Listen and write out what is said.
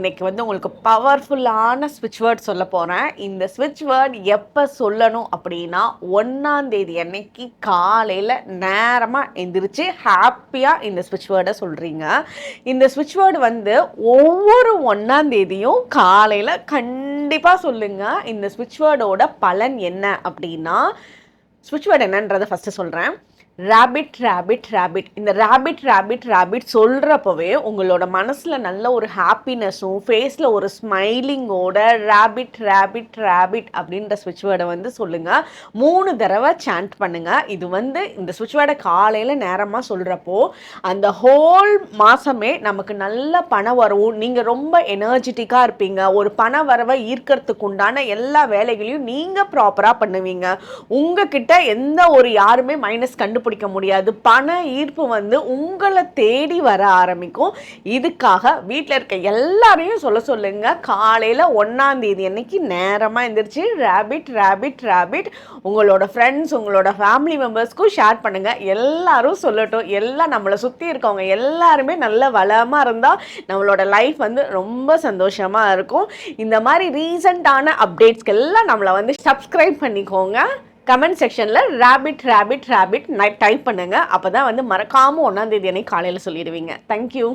இன்னைக்கு வந்து உங்களுக்கு பவர்ஃபுல்லான ஸ்விட்ச் வேர்ட் சொல்ல போகிறேன். இந்த ஸ்விட்ச் வேர்ட் எப்போ சொல்லணும் அப்படின்னா 1ஆம் தேதி அன்னைக்கு காலையில் நேரமாக எந்திரிச்சு ஹாப்பியாக இந்த ஸ்விட்ச் வேர்டை சொல்கிறீங்க. இந்த ஸ்விட்ச் வேர்டு வந்து ஒவ்வொரு 1ஆம் தேதியும் காலையில் கண்டிப்பாக சொல்லுங்கள். இந்த ஸ்விட்ச் வேர்டோட பலன் என்ன அப்படின்னா, ஸ்விட்ச் வேர்டு என்னன்றதை ஃபஸ்ட்டு சொல்கிறேன். Rapid rapid rapid. இந்த ரேபிட் ரேபிட் ரேபிட் சொல்கிறப்பவே உங்களோட மனசில் நல்ல ஒரு ஹாப்பினஸும் ஃபேஸில் ஒரு ஸ்மைலிங்கோட ரேபிட் ரேபிட் ரேபிட் அப்படின்ற ஸ்விட்ச் வேர்டை வந்து சொல்லுங்கள். 3 தடவை சாண்ட் பண்ணுங்கள். இது வந்து இந்த ஸ்விட்ச் வேர்டை காலையில் நேரமாக சொல்கிறப்போ அந்த ஹோல் மாதமே நமக்கு நல்ல பணம் வரும். நீங்கள் ரொம்ப எனர்ஜெட்டிக்காக இருப்பீங்க. ஒரு பண வரவை ஈர்க்கறதுக்கு உண்டான எல்லா வேலைகளையும் நீங்கள் ப்ராப்பராக பண்ணுவீங்க. உங்ககிட்ட எந்த ஒரு யாருமே மைனஸ் கண்டுபிடிக்க முடியாது. பண ஈர்ப்பு வந்து உங்களை தேடி வர ஆரம்பிக்கும். இதுக்காக வீட்டில் இருக்க எல்லாரையும் சொல்லுங்க. காலையில் 1ஆம் தேதி அன்னைக்கு நேரமாக எந்திரிச்சு ரேபிட் ரேபிட் ரேபிட் உங்களோட ஃப்ரெண்ட்ஸ், உங்களோட ஃபேமிலி மெம்பர்ஸ்க்கும் ஷேர் பண்ணுங்க. எல்லாரும் சொல்லட்டும். எல்லாம் நம்மளை சுற்றி இருக்கவங்க எல்லாருமே நல்ல வளமாக இருந்தால் நம்மளோட லைஃப் வந்து ரொம்ப சந்தோஷமாக இருக்கும். இந்த மாதிரி ரீசண்டான அப்டேட்ஸ்க்கு எல்லாம் நம்மளை வந்து சப்ஸ்கிரைப் பண்ணிக்கோங்க. கமெண்ட் செக்ஷனில் ரேபிட் ரேபிட் ரேபிட் டைப் பண்ணுங்கள். அப்போ தான் வந்து மறக்காமல் 1ஆம் தேதி அன்னைக்கு காலையில் சொல்லிடுவீங்க. தேங்க்யூ.